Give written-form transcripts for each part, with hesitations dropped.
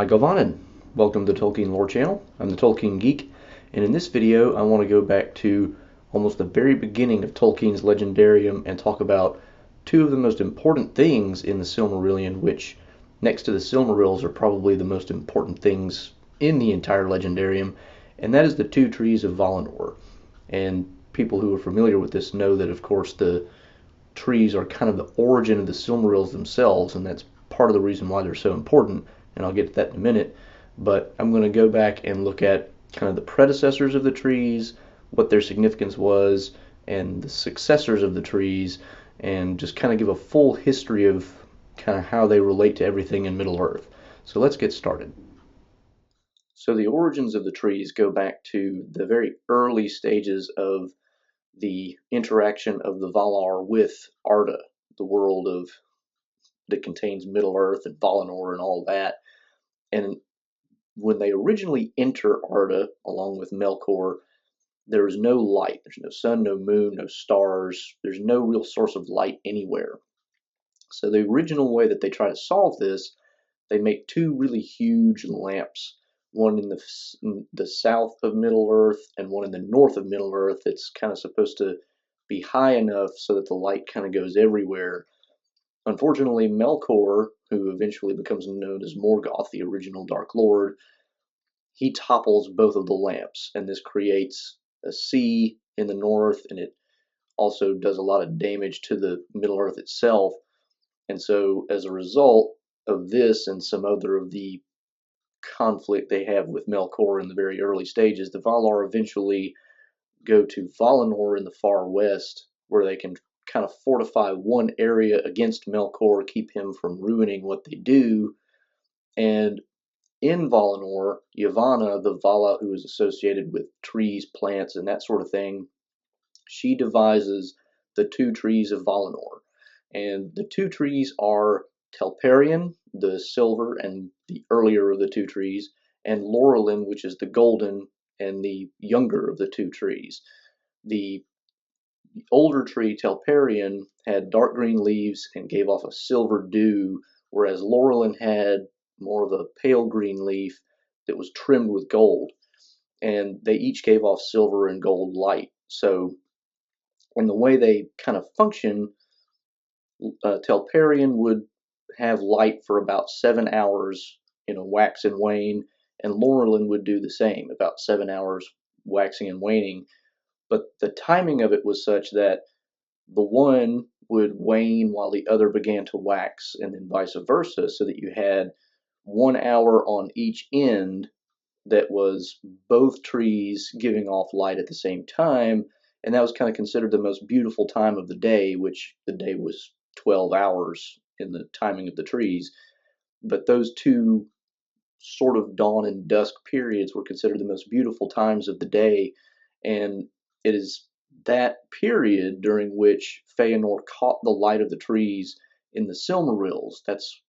Govanen. Welcome to the Tolkien Lore Channel. I'm the Tolkien Geek, and in this video I want to go back to almost the very beginning of Tolkien's Legendarium and talk about two of the most important things in the Silmarillion, which next to the Silmarils are probably the most important things in the entire Legendarium, and that is the Two Trees of Valinor. And people who are familiar with this know that, of course, the trees are kind of the origin of the Silmarils themselves, and that's part of the reason why they're so important, and I'll get to that in a minute. But I'm going to go back and look at kind of the predecessors of the trees, what their significance was, and the successors of the trees, and just kind of give a full history of kind of how they relate to everything in Middle-earth. So let's get started. So the origins of the trees go back to the very early stages of the interaction of the Valar with Arda, the world that contains Middle-earth and Valinor and all that. And when they originally enter Arda, along with Melkor, there is no light. There's no sun, no moon, no stars. There's no real source of light anywhere. So the original way that they try to solve this, they make two really huge lamps, one in the south of Middle-earth and one in the north of Middle-earth. It's kind of supposed to be high enough so that the light kind of goes everywhere. Unfortunately, Melkor, who eventually becomes known as Morgoth, the original Dark Lord, he topples both of the lamps, and this creates a sea in the north, and it also does a lot of damage to the Middle-earth itself. And so, as a result of this and some other of the conflict they have with Melkor in the very early stages, the Valar eventually go to Valinor in the far west, where they can kind of fortify one area against Melkor, keep him from ruining what they do. And in Valinor, Yavanna, the Vala who is associated with trees, plants, and that sort of thing, she devises the Two Trees of Valinor. And the two trees are Telperion, the silver and the earlier of the two trees, and Laurelin, which is the golden and the younger of the two trees. The older tree, Telperion, had dark green leaves and gave off a silver dew, whereas Laurelin had more of a pale green leaf that was trimmed with gold. And they each gave off silver and gold light. So in the way they kind of function, Telperion would have light for about 7 hours, wax and wane, and Laurelin would do the same, about 7 hours waxing and waning. But the timing of it was such that the one would wane while the other began to wax, and then vice versa, so that you had 1 hour on each end that was both trees giving off light at the same time, and that was kind of considered the most beautiful time of the day, which the day was 12 hours in the timing of the trees. But those two sort of dawn and dusk periods were considered the most beautiful times of the day, and it is that period during which Feanor caught the light of the trees in the Silmarils. That's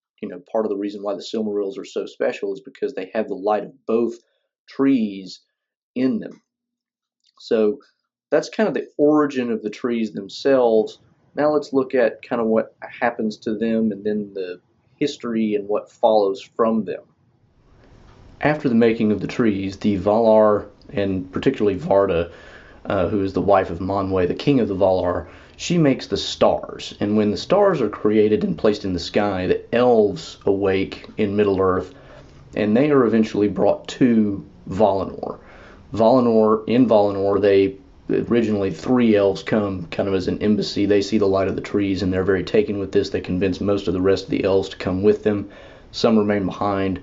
part of the reason why the Silmarils are so special, is because they have the light of both trees in them. So that's kind of the origin of the trees themselves. Now let's look at kind of what happens to them and then the history and what follows from them. After the making of the trees, the Valar, and particularly Varda, who is the wife of Manwe, the king of the Valar, she makes the stars. And when the stars are created and placed in the sky, the elves awake in Middle-earth, and they are eventually brought to Valinor. In Valinor, they originally 3 elves come kind of as an embassy. They see the light of the trees, and they're very taken with this. They convince most of the rest of the elves to come with them. Some remain behind,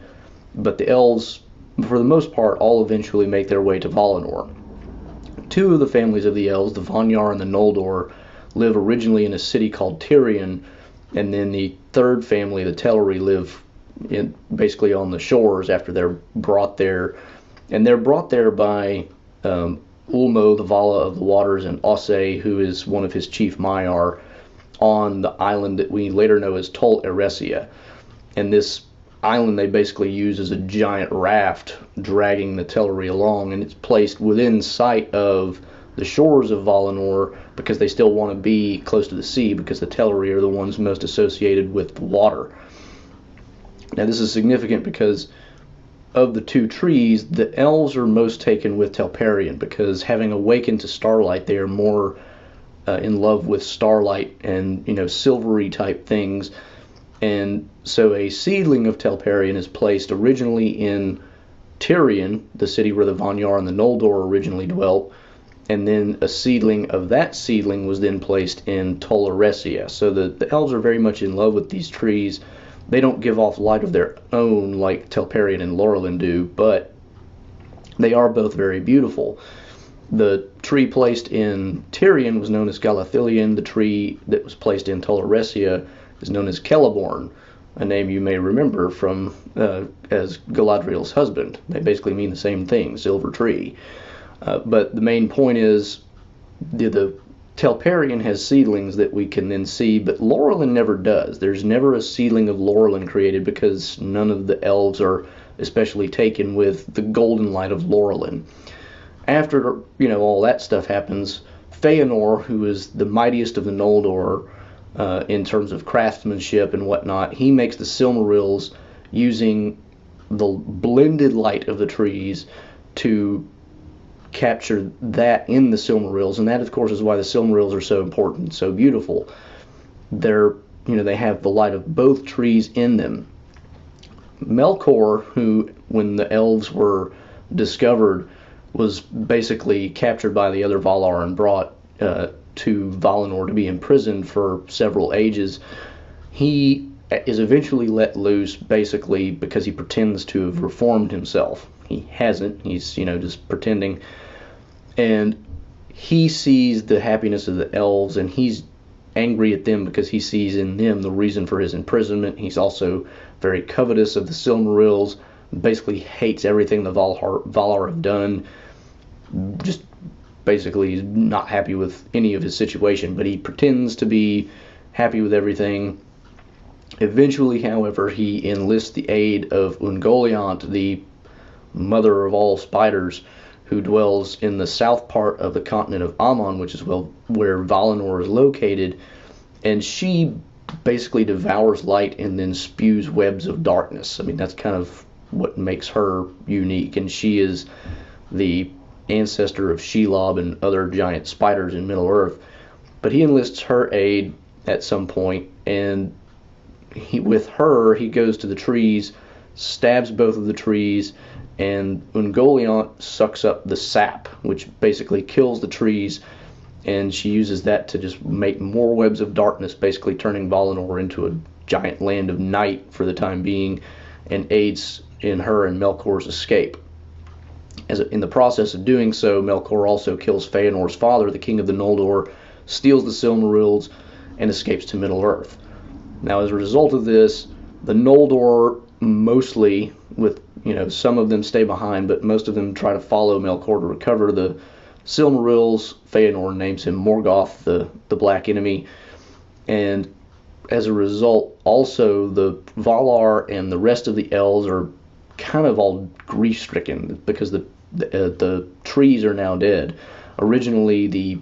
but the elves, for the most part, all eventually make their way to Valinor. 2 of the families of the elves, the Vanyar and the Noldor, live originally in a city called Tirion, and then the 3rd family, the Teleri, live basically on the shores after they're brought there. And they're brought there by Ulmo, the Vala of the Waters, and Osse, who is one of his chief Maiar, on the island that we later know as Tol Eressëa. And this island they basically use as a giant raft dragging the Teleri along, and it's placed within sight of the shores of Valinor because they still want to be close to the sea, because the Teleri are the ones most associated with the water. Now this is significant because of the two trees, the elves are most taken with Telperion because, having awakened to starlight, they are more in love with starlight and, silvery type things. And so a seedling of Telperion is placed originally in Tirion, the city where the Vanyar and the Noldor originally dwelt, and then a seedling of that seedling was then placed in Tol Eressëa. So the elves are very much in love with these trees. They don't give off light of their own like Telperion and Lorelin do, but they are both very beautiful. The tree placed in Tirion was known as Galathylion. The tree that was placed in Tol Eressëa is known as Celeborn, a name you may remember from as Galadriel's husband. They basically mean the same thing, silver tree. But the main point is the Telperion has seedlings that we can then see, but Lorelin never does. There's never a seedling of Lorelin created because none of the elves are especially taken with the golden light of Lorelin. After, all that stuff happens, Feanor, who is the mightiest of the Noldor in terms of craftsmanship and whatnot, he makes the Silmarils using the blended light of the trees to capture that in the Silmarils, and that of course is why the Silmarils are so important, so beautiful. They have the light of both trees in them. Melkor, who when the elves were discovered was basically captured by the other Valar and brought to Valinor to be imprisoned for several ages, he is eventually let loose basically because he pretends to have reformed himself. He hasn't. He's, just pretending. And he sees the happiness of the elves, and he's angry at them because he sees in them the reason for his imprisonment. He's also very covetous of the Silmarils, basically hates everything the Valar have done. Just basically is not happy with any of his situation, but he pretends to be happy with everything. Eventually, however, he enlists the aid of Ungoliant, the mother of all spiders, who dwells in the south part of the continent of Aman, which is where Valinor is located, and she basically devours light and then spews webs of darkness. I mean, that's kind of what makes her unique, and she is the ancestor of Shelob and other giant spiders in Middle-earth. But he enlists her aid at some point, and with her, he goes to the trees, stabs both of the trees, and Ungoliant sucks up the sap, which basically kills the trees, and she uses that to just make more webs of darkness, basically turning Valinor into a giant land of night for the time being, and aids in her and Melkor's escape. In the process of doing so, Melkor also kills Feanor's father, the king of the Noldor, steals the Silmarils, and escapes to Middle-earth. Now, as a result of this, the Noldor mostly, with some of them stay behind, but most of them try to follow Melkor to recover the Silmarils. Feanor names him Morgoth, the Black Enemy, and as a result, also the Valar and the rest of the elves are kind of all grief-stricken because the trees are now dead. Originally, the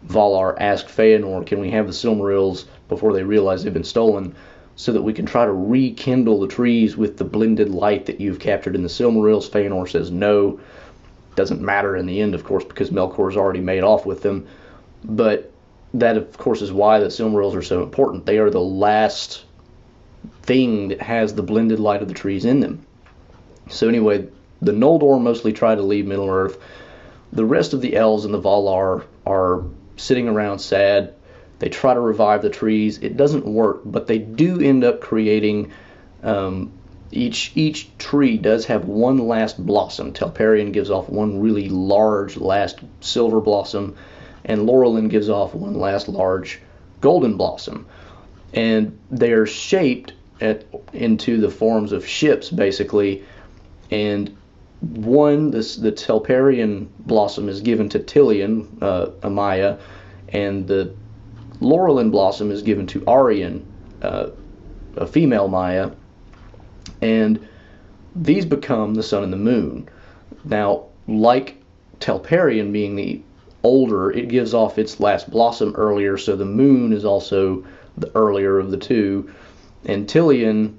Valar asked Feanor, "Can we have the Silmarils before they realize they've been stolen, so that we can try to rekindle the trees with the blended light that you've captured in the Silmarils?" Feanor says no. Doesn't matter in the end, of course, because Melkor's already made off with them. But that, of course, is why the Silmarils are so important. They are the last thing that has the blended light of the trees in them. So anyway, the Noldor mostly try to leave Middle-earth. The rest of the elves and the Valar are sitting around sad. They try to revive the trees. It doesn't work, but they do end up creating, each tree does have one last blossom. Telperion gives off one really large last silver blossom, and Lorelin gives off one last large golden blossom. And they're shaped into the forms of ships, basically. And the Telperion blossom is given to Tilion, a Maya, and the Lorelin blossom is given to Aryan, a female Maya, and these become the sun and the moon. Now, like Telperion being the older, it gives off its last blossom earlier, so the moon is also the earlier of the two, and Tilion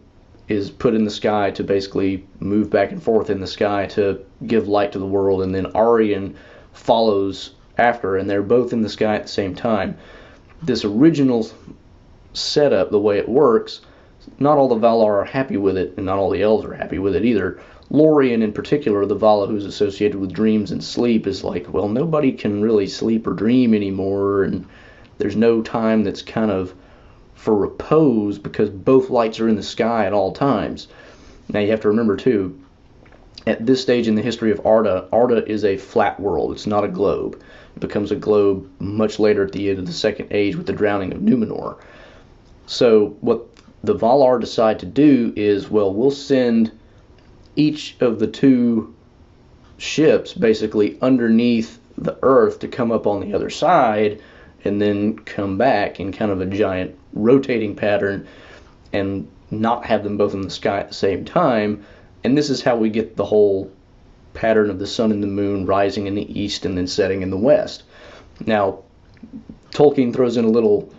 is put in the sky to basically move back and forth in the sky to give light to the world, and then Aryan follows after, and they're both in the sky at the same time. This original setup, the way it works, not all the Valar are happy with it, and not all the elves are happy with it either. Lorien in particular, the Vala who's associated with dreams and sleep, is like, well, nobody can really sleep or dream anymore, and there's no time that's kind of for repose because both lights are in the sky at all times. Now you have to remember too, at this stage in the history of Arda is a flat world. It's not a globe. It becomes a globe much later at the end of the Second Age with the drowning of Numenor. So what the Valar decide to do is, well, we'll send each of the two ships basically underneath the Earth to come up on the other side and then come back in kind of a giant rotating pattern and not have them both in the sky at the same time. And this is how we get the whole pattern of the sun and the moon rising in the east and then setting in the west. Now, Tolkien throws in a little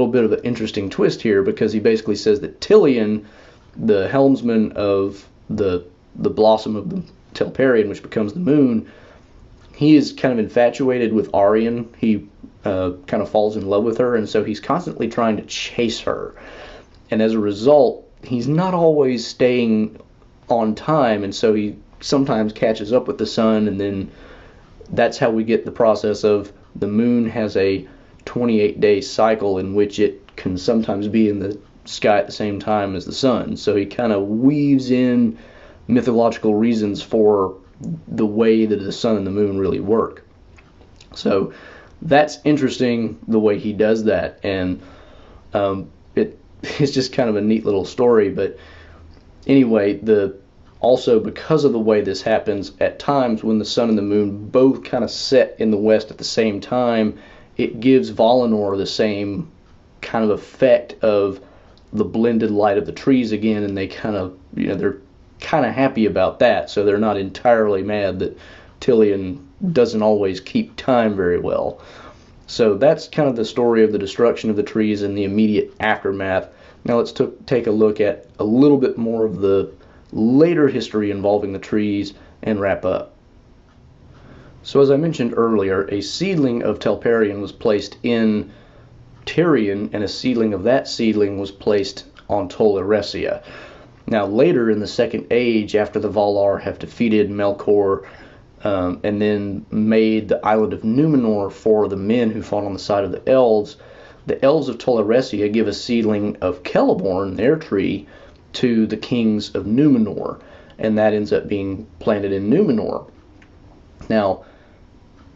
bit of an interesting twist here, because he basically says that Tilion, the helmsman of the blossom of the Telperion, which becomes the moon, he is kind of infatuated with Aryan. He kind of falls in love with her, and so he's constantly trying to chase her. And as a result, he's not always staying on time, and so he sometimes catches up with the sun, and then that's how we get the process of the moon has a 28-day cycle in which it can sometimes be in the sky at the same time as the sun. So he kind of weaves in mythological reasons for the way that the sun and the moon really work. So that's interesting, the way he does that, and it's just kind of a neat little story. But anyway, also because of the way this happens, at times when the sun and the moon both kind of set in the west at the same time, it gives Valinor the same kind of effect of the blended light of the trees again, and they kind of, they're kind of happy about that, so they're not entirely mad that Tilion doesn't always keep time very well. So that's kind of the story of the destruction of the trees and the immediate aftermath. Now let's take a look at a little bit more of the later history involving the trees and wrap up. So as I mentioned earlier, a seedling of Telperion was placed in Tirion, and a seedling of that seedling was placed on Tol Eressëa. Now later in the Second Age, after the Valar have defeated Melkor and then made the island of Numenor for the men who fought on the side of the elves of Tol Eressëa give a seedling of Celeborn, their tree, to the kings of Numenor, and that ends up being planted in Numenor. Now,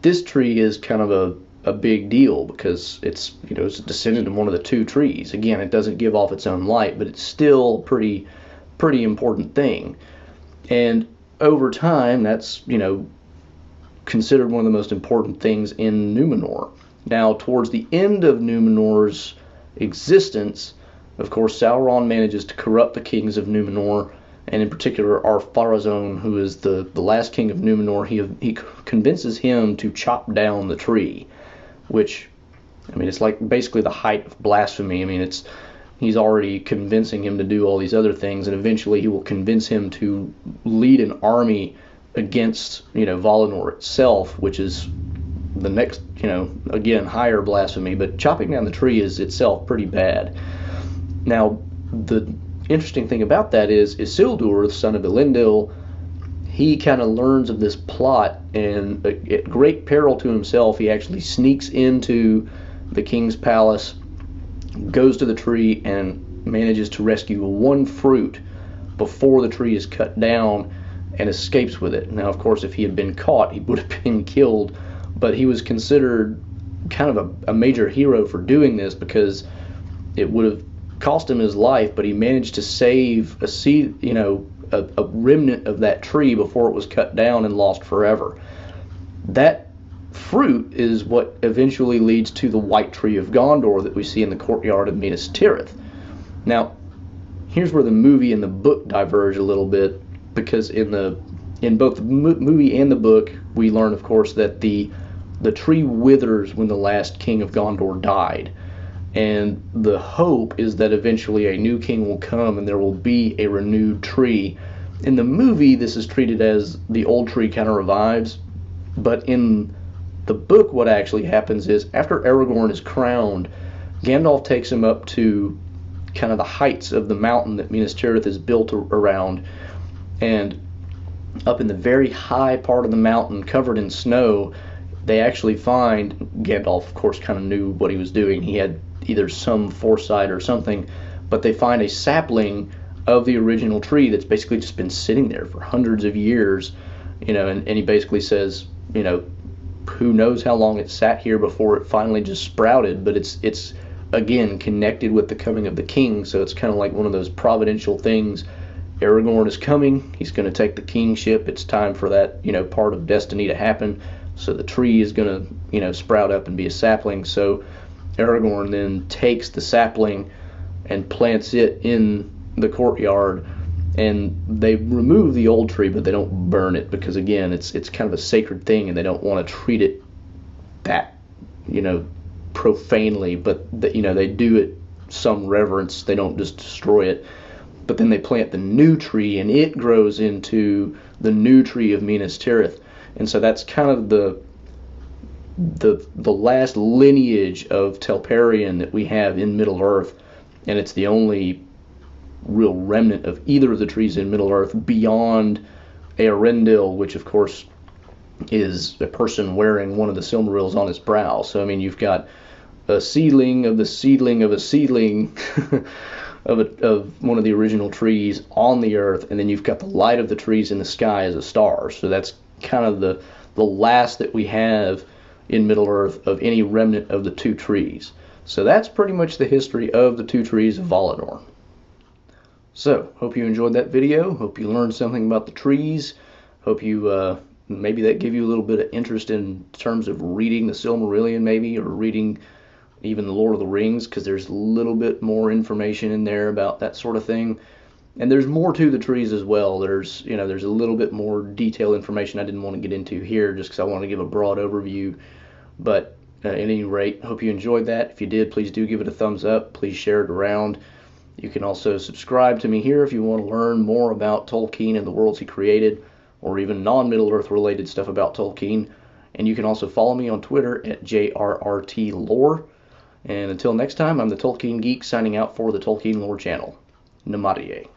this tree is kind of a big deal because it's it's a descendant of one of the two trees. Again, it doesn't give off its own light, but it's still a pretty important thing. And over time, that's considered one of the most important things in Numenor. Now, towards the end of Numenor's existence, of course, Sauron manages to corrupt the kings of Numenor, and in particular Ar-Pharazôn, who is the last king of Numenor. He convinces him to chop down the tree, which, it's like basically the height of blasphemy. He's already convincing him to do all these other things, and eventually he will convince him to lead an army against, Valinor itself, which is the next, again, higher blasphemy. But chopping down the tree is itself pretty bad. Now, the interesting thing about that is Isildur, the son of Elendil, he kind of learns of this plot, and at great peril to himself, he actually sneaks into the king's palace, goes to the tree, and manages to rescue one fruit before the tree is cut down and escapes with it. Now, of course, if he had been caught, he would have been killed, but he was considered kind of a major hero for doing this because it would have cost him his life, but he managed to save a seed, a remnant of that tree before it was cut down and lost forever. That fruit is what eventually leads to the White Tree of Gondor that we see in the courtyard of Minas Tirith. Now, here's where the movie and the book diverge a little bit, because in both the movie and the book, we learn, of course, that the tree withers when the last king of Gondor died. and the hope is that eventually a new king will come and there will be a renewed tree. In the movie, this is treated as the old tree kind of revives, but in the book, what actually happens is after Aragorn is crowned, Gandalf takes him up to kind of the heights of the mountain that Minas Tirith is built around, and up in the very high part of the mountain covered in snow, they actually find, Gandalf of course kind of knew what he was doing, he had either some foresight or something, but they find a sapling of the original tree that's basically just been sitting there for hundreds of years, and he basically says, who knows how long it sat here before it finally just sprouted, but it's again connected with the coming of the king, so it's kind of like one of those providential things. Aragorn is coming, he's going to take the kingship, it's time for that, part of destiny to happen, so the tree is going to, sprout up and be a sapling. So Aragorn then takes the sapling and plants it in the courtyard, and they remove the old tree, but they don't burn it, because again, it's kind of a sacred thing, and they don't want to treat it that, profanely, but they do it some reverence. They don't just destroy it. But then they plant the new tree, and it grows into the new tree of Minas Tirith, and so that's kind of the last lineage of Telperion that we have in Middle Earth, and it's the only real remnant of either of the trees in Middle Earth beyond Eärendil, which of course is a person wearing one of the Silmarils on his brow. So I mean, you've got a seedling of the seedling of a seedling of one of the original trees on the earth, and then you've got the light of the trees in the sky as a star. So that's kind of the last that we have in Middle Earth of any remnant of the two trees. So that's pretty much the history of the Two Trees of Valinor. So, hope you enjoyed that video. Hope you learned something about the trees. Hope you, maybe that gave you a little bit of interest in terms of reading the Silmarillion, maybe, or reading even the Lord of the Rings, because there's a little bit more information in there about that sort of thing. And there's more to the trees as well. There's a little bit more detailed information I didn't want to get into here, just because I want to give a broad overview. But at any rate, hope you enjoyed that. If you did, please do give it a thumbs up. Please share it around. You can also subscribe to me here if you want to learn more about Tolkien and the worlds he created, or even non-Middle-earth related stuff about Tolkien. And you can also follow me on Twitter at JRRTLore. And until next time, I'm the Tolkien Geek signing out for the Tolkien Lore channel. Namaste.